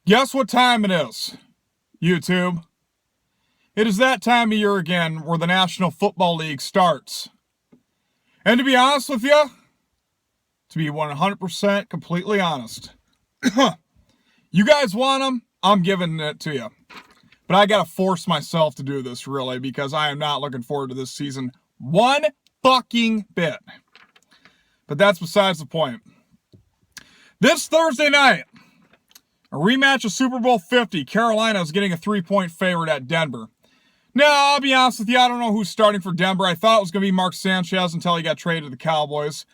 Guess what time it is, YouTube? It is that time of year again where the National Football League starts. And to be honest with you, to be 100% completely honest, you guys want them, I'm giving it to you. But I gotta force myself to do this, really, because I am not looking forward to this season one fucking bit. But that's besides the point. This Thursday night, a rematch of Super Bowl 50. Carolina is getting a 3-point favorite at Denver. Now, I'll be honest with you, I don't know who's starting for Denver. I thought it was going to be Mark Sanchez until he got traded to the Cowboys.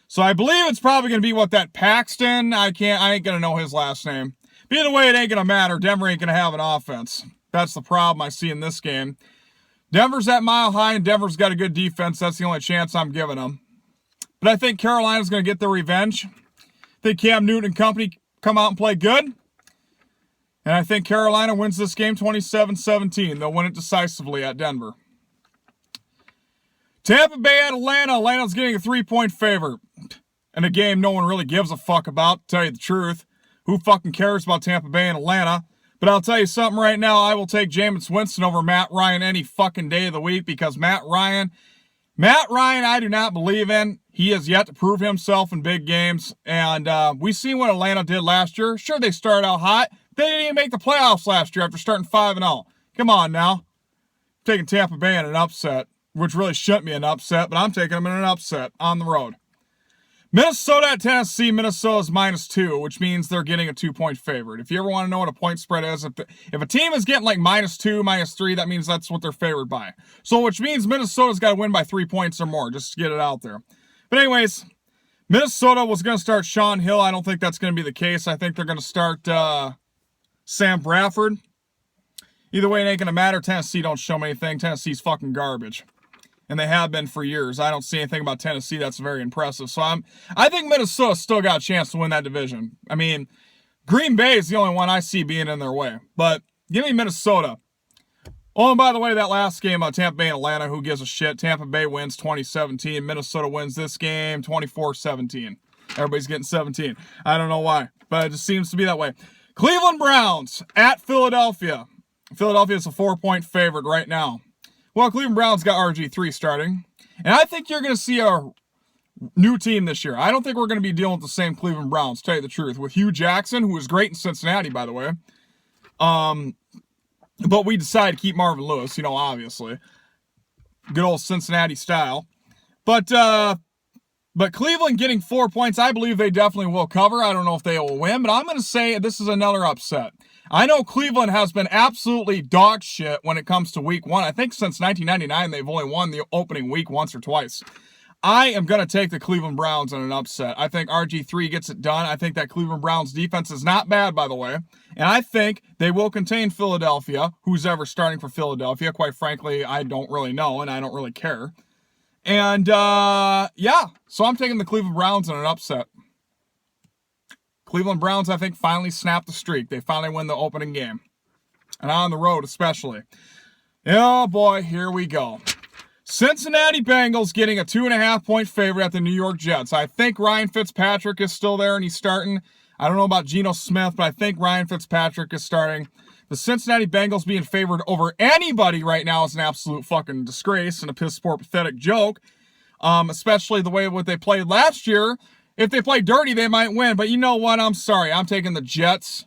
So I believe it's probably going to be that Paxton. I ain't going to know his last name. But either way, it ain't going to matter. Denver ain't going to have an offense. That's the problem I see in this game. Denver's at mile high, and Denver's got a good defense. That's the only chance I'm giving them. But I think Carolina's going to get their revenge. I think Cam Newton and company come out and play good. And I think Carolina wins this game 27-17. They'll win it decisively at Denver. Tampa Bay at Atlanta. Atlanta's getting a 3-point favorite. And a game no one really gives a fuck about, to tell you the truth. Who fucking cares about Tampa Bay and Atlanta? But I'll tell you something right now. I will take Jameis Winston over Matt Ryan any fucking day of the week because Matt Ryan, I do not believe in. He has yet to prove himself in big games. And we seen what Atlanta did last year. Sure, they started out hot. They didn't even make the playoffs last year after starting 5-0. Come on now. I'm taking Tampa Bay in an upset, which really shouldn't be an upset, but I'm taking them in an upset on the road. Minnesota at Tennessee. Minnesota's -2, which means they're getting a 2-point favorite. If you ever want to know what a point spread is, if a team is getting like -2, -3, that means that's what they're favored by. So which means Minnesota's got to win by 3 points or more, just to get it out there. But anyways, Minnesota was going to start Sean Hill. I don't think that's going to be the case. I think they're going to start Sam Bradford. Either way, it ain't going to matter. Tennessee don't show me anything. Tennessee's fucking garbage. And they have been for years. I don't see anything about Tennessee that's very impressive. So I think Minnesota still got a chance to win that division. I mean, Green Bay is the only one I see being in their way. But give me Minnesota. Oh, and by the way, that last game, Tampa Bay and Atlanta, who gives a shit? Tampa Bay wins 2017. Minnesota wins this game 24-17. Everybody's getting 17. I don't know why, but it just seems to be that way. Cleveland Browns at Philadelphia. Philadelphia's a 4-point favorite right now. Well, Cleveland Browns got RG3 starting. And I think you're going to see a new team this year. I don't think we're going to be dealing with the same Cleveland Browns, to tell you the truth. With Hugh Jackson, who was great in Cincinnati, by the way. But we decided to keep Marvin Lewis, obviously. Good old Cincinnati style. But Cleveland getting 4 points, I believe they definitely will cover. I don't know if they will win, but I'm going to say this is another upset. I know Cleveland has been absolutely dog shit when it comes to week 1. I think since 1999, they've only won the opening week once or twice. I am going to take the Cleveland Browns in an upset. I think RG3 gets it done. I think that Cleveland Browns defense is not bad, by the way. And I think they will contain Philadelphia. Who's ever starting for Philadelphia? Quite frankly, I don't really know, and I don't really care. And, yeah. So I'm taking the Cleveland Browns in an upset. Cleveland Browns, I think, finally snapped the streak. They finally win the opening game. And on the road, especially. Oh, boy, here we go. Cincinnati Bengals getting a 2.5-point favorite at the New York Jets. I think Ryan Fitzpatrick is still there and he's starting. I don't know about Geno Smith, but I think Ryan Fitzpatrick is starting. The Cincinnati Bengals being favored over anybody right now is an absolute fucking disgrace and a piss-poor, pathetic joke. Especially the way what they played last year. If they play dirty, they might win. But you know what? I'm sorry. I'm taking the Jets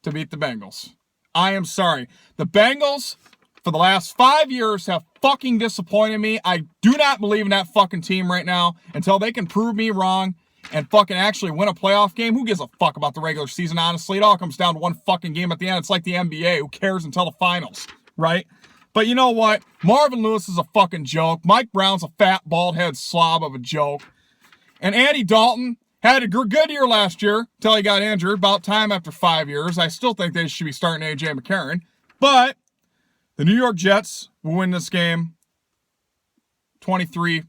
to beat the Bengals. I am sorry. The Bengals, for the last 5 years, have fucking disappointed me. I do not believe in that fucking team right now until they can prove me wrong and fucking actually win a playoff game. Who gives a fuck about the regular season, honestly? It all comes down to one fucking game at the end. It's like the NBA. Who cares until the finals, right? But you know what? Marvin Lewis is a fucking joke. Mike Brown's a fat, bald-headed slob of a joke. And Andy Dalton had a good year last year until he got injured. About time after 5 years. I still think they should be starting A.J. McCarron. But the New York Jets will win this game 23.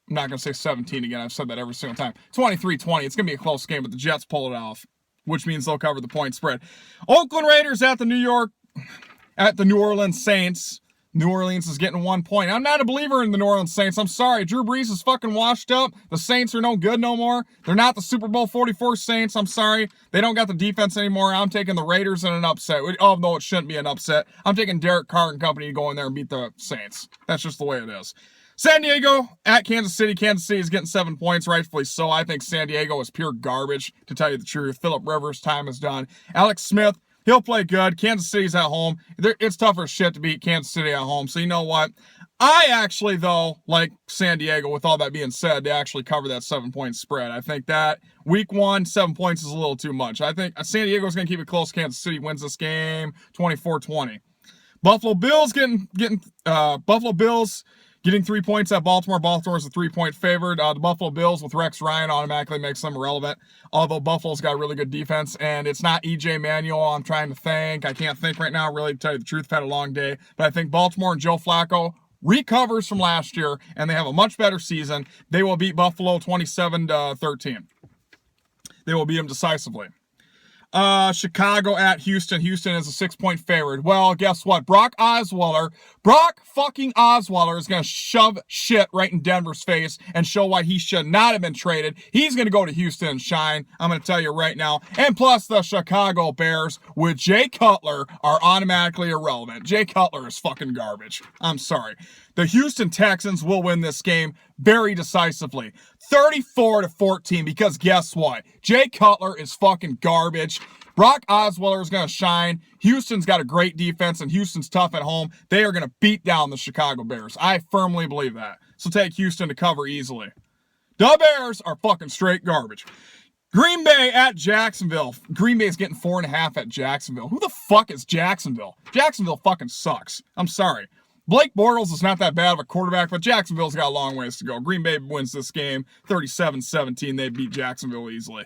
I'm not going to say 17 again. I've said that every single time. 23-20. It's going to be a close game, but the Jets pull it off, which means they'll cover the point spread. Oakland Raiders at the New Orleans Saints. New Orleans is getting 1 point. I'm not a believer in the New Orleans Saints. I'm sorry. Drew Brees is fucking washed up. The Saints are no good no more. They're not the Super Bowl 44 Saints. I'm sorry. They don't got the defense anymore. I'm taking the Raiders in an upset. Oh, no, it shouldn't be an upset. I'm taking Derek Carr and company to go in there and beat the Saints. That's just the way it is. San Diego at Kansas City. Kansas City is getting 7 points, rightfully so. I think San Diego is pure garbage, to tell you the truth. Phillip Rivers' time is done. Alex Smith, he'll play good. Kansas City's at home. It's tougher shit to beat Kansas City at home. So you know what? I actually, though, like San Diego, with all that being said, they actually cover that 7-point spread. I think that week 1, 7 points is a little too much. I think San Diego's going to keep it close. Kansas City wins this game 24-20. Buffalo Bills getting 3 points at Baltimore. Baltimore's a 3-point favorite. The Buffalo Bills with Rex Ryan automatically makes them irrelevant. Although Buffalo's got a really good defense, and it's not E.J. Manuel. I'm trying to think. I can't think right now, really, to tell you the truth. I've had a long day. But I think Baltimore and Joe Flacco recovers from last year, and they have a much better season. They will beat Buffalo 27-13. They will beat them decisively. Chicago at Houston. Houston is a 6-point favorite. Well, guess what? Brock fucking Osweiler is going to shove shit right in Denver's face and show why he should not have been traded. He's going to go to Houston and shine. I'm going to tell you right now. And plus the Chicago Bears with Jay Cutler are automatically irrelevant. Jay Cutler is fucking garbage. I'm sorry. The Houston Texans will win this game very decisively. 34-14, because guess what? Jay Cutler is fucking garbage. Brock Osweiler is going to shine. Houston's got a great defense, and Houston's tough at home. They are going to beat down the Chicago Bears. I firmly believe that. So take Houston to cover easily. The Bears are fucking straight garbage. Green Bay at Jacksonville. Green Bay's getting 4.5 at Jacksonville. Who the fuck is Jacksonville? Jacksonville fucking sucks. I'm sorry. Blake Bortles is not that bad of a quarterback, but Jacksonville's got a long ways to go. Green Bay wins this game 37-17. They beat Jacksonville easily.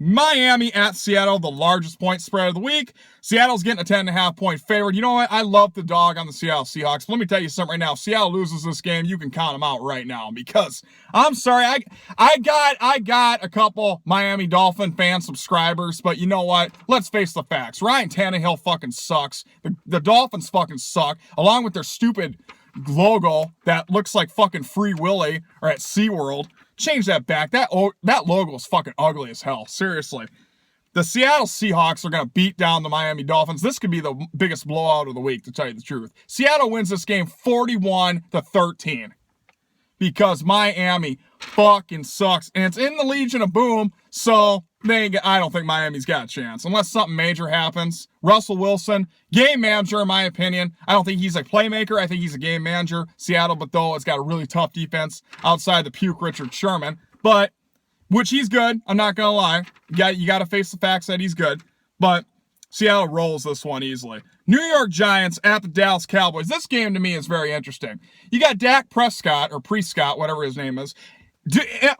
Miami at Seattle, the largest point spread of the week. Seattle's getting a 10.5-point favorite. You know what? I love the dog on the Seattle Seahawks. But let me tell you something right now. If Seattle loses this game, you can count them out right now, because I'm sorry. I got a couple Miami Dolphin fan subscribers, but you know what? Let's face the facts. Ryan Tannehill fucking sucks. The Dolphins fucking suck, along with their stupid logo that looks like fucking Free Willy or at SeaWorld. Change that back. That logo is fucking ugly as hell. Seriously. The Seattle Seahawks are going to beat down the Miami Dolphins. This could be the biggest blowout of the week, to tell you the truth. Seattle wins this game 41-13. Because Miami fucking sucks. And it's in the Legion of Boom, so I don't think Miami's got a chance. Unless something major happens. Russell Wilson, game manager in my opinion. I don't think he's a playmaker. I think he's a game manager. Seattle, but though, it's got a really tough defense outside the puke Richard Sherman. But, which he's good. I'm not going to lie. You got to face the facts that he's good. But Seattle rolls this one easily. New York Giants at the Dallas Cowboys. This game to me is very interesting. You got Dak Prescott, or Prescott, whatever his name is.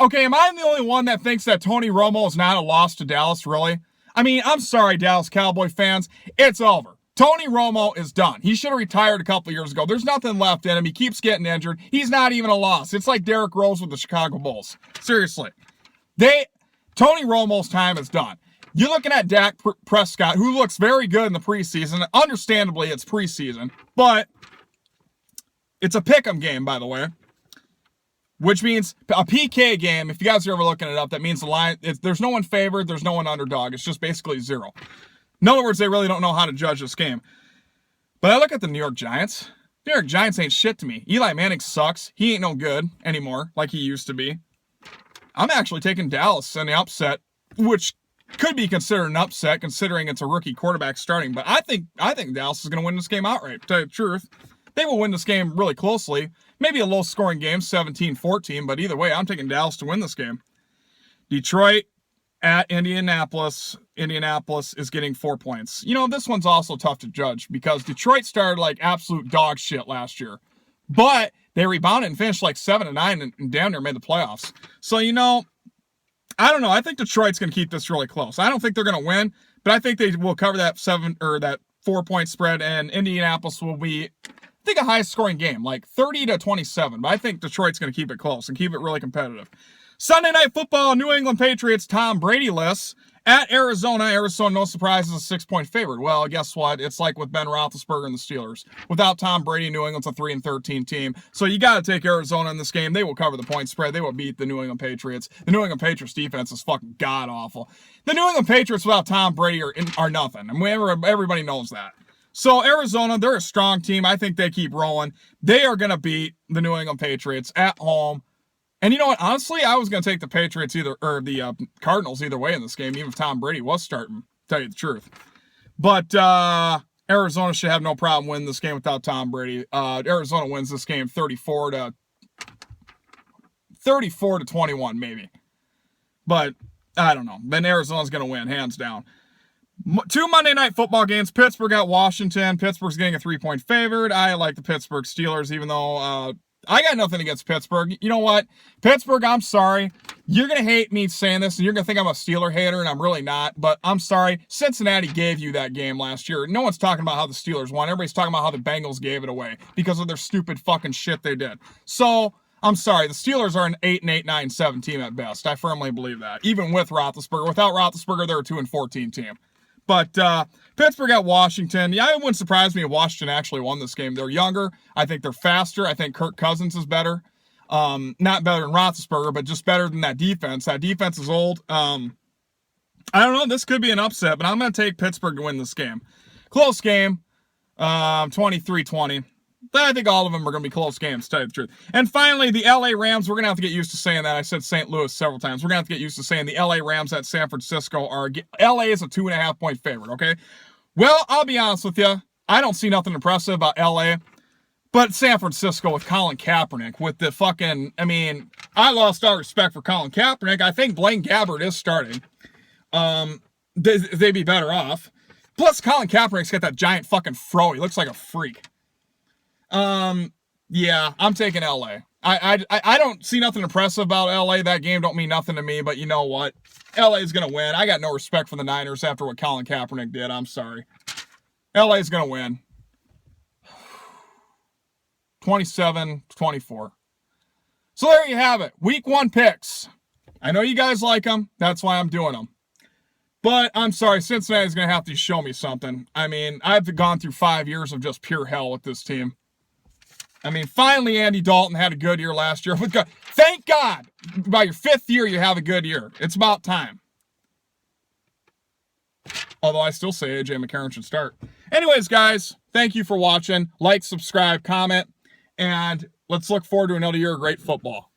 Okay, am I the only one that thinks that Tony Romo is not a loss to Dallas, really? I mean, I'm sorry, Dallas Cowboy fans. It's over. Tony Romo is done. He should have retired a couple years ago. There's nothing left in him. He keeps getting injured. He's not even a loss. It's like Derrick Rose with the Chicago Bulls. Seriously. Tony Romo's time is done. You're looking at Dak Prescott, who looks very good in the preseason. Understandably, it's preseason, but it's a pick'em game, by the way. Which means a PK game, if you guys are ever looking it up, that means the line, there's no one favored, there's no one underdog. It's just basically 0. In other words, they really don't know how to judge this game. But I look at the New York Giants. New York Giants ain't shit to me. Eli Manning sucks. He ain't no good anymore like he used to be. I'm actually taking Dallas in the upset, which could be considered an upset considering it's a rookie quarterback starting. But I think Dallas is going to win this game outright, to tell you the truth. They will win this game really closely. Maybe a low-scoring game, 17-14, but either way, I'm taking Dallas to win this game. Detroit at Indianapolis. Indianapolis is getting 4 points. You know, this one's also tough to judge because Detroit started like absolute dog shit last year. But they rebounded and finished like 7-9 and down near made the playoffs. So, you know, I don't know. I think Detroit's going to keep this really close. I don't think they're going to win, but I think they will cover that 4-point spread, and Indianapolis will be, I think, a high-scoring game, like 30-27. But I think Detroit's going to keep it close and keep it really competitive. Sunday Night Football, New England Patriots, Tom Brady-less At Arizona, no surprise, is a 6-point favorite. Well, guess what? It's like with Ben Roethlisberger and the Steelers. Without Tom Brady, New England's a 3-13 team. So you got to take Arizona in this game. They will cover the point spread. They will beat the New England Patriots. The New England Patriots defense is fucking god-awful. The New England Patriots without Tom Brady are nothing. I mean, everybody knows that. So Arizona, they're a strong team. I think they keep rolling. They are going to beat the New England Patriots at home. And you know what? Honestly, I was going to take the Patriots the Cardinals either way in this game, even if Tom Brady was starting, to tell you the truth. But Arizona should have no problem winning this game without Tom Brady. Arizona wins this game 34 to 21, maybe. But I don't know. Then Arizona's going to win, hands down. 2 Monday Night Football games. Pittsburgh at Washington. Pittsburgh's getting a 3-point favorite. I like the Pittsburgh Steelers, even though I got nothing against Pittsburgh. You know what? Pittsburgh, I'm sorry. You're going to hate me saying this, and you're going to think I'm a Steeler hater, and I'm really not. But I'm sorry. Cincinnati gave you that game last year. No one's talking about how the Steelers won. Everybody's talking about how the Bengals gave it away because of their stupid fucking shit they did. So, I'm sorry. The Steelers are an 8-8, 9-7 team at best. I firmly believe that. Even with Roethlisberger. Without Roethlisberger, they're a 2-14 team. But Pittsburgh at Washington. Yeah, it wouldn't surprise me if Washington actually won this game. They're younger. I think they're faster. I think Kirk Cousins is better. Not better than Roethlisberger, but just better than that defense. That defense is old. I don't know. This could be an upset, but I'm going to take Pittsburgh to win this game. Close game. 23-20. I think all of them are going to be close games, to tell you the truth. And finally, the LA Rams. We're going to have to get used to saying that. I said St. Louis several times. We're going to have to get used to saying the LA Rams at San Francisco are... LA is a 2.5-point favorite, okay? Well, I'll be honest with you. I don't see nothing impressive about LA. But San Francisco with Colin Kaepernick, with the fucking... I mean, I lost all respect for Colin Kaepernick. I think Blaine Gabbert is starting. They'd be better off. Plus, Colin Kaepernick's got that giant fucking fro. He looks like a freak. Yeah, I'm taking LA. I don't see nothing impressive about LA. That game don't mean nothing to me, but you know what? LA's gonna win. I got no respect for the Niners after what Colin Kaepernick did. I'm sorry. LA's gonna win. 27-24. So there you have it. Week 1 picks. I know you guys like them. That's why I'm doing them. But I'm sorry, Cincinnati's gonna have to show me something. I mean, I've gone through 5 years of just pure hell with this team. I mean, finally, Andy Dalton had a good year last year. Thank God, by your 5th year, you have a good year. It's about time. Although I still say A.J. McCarron should start. Anyways, guys, thank you for watching. Like, subscribe, comment, and let's look forward to another year of great football.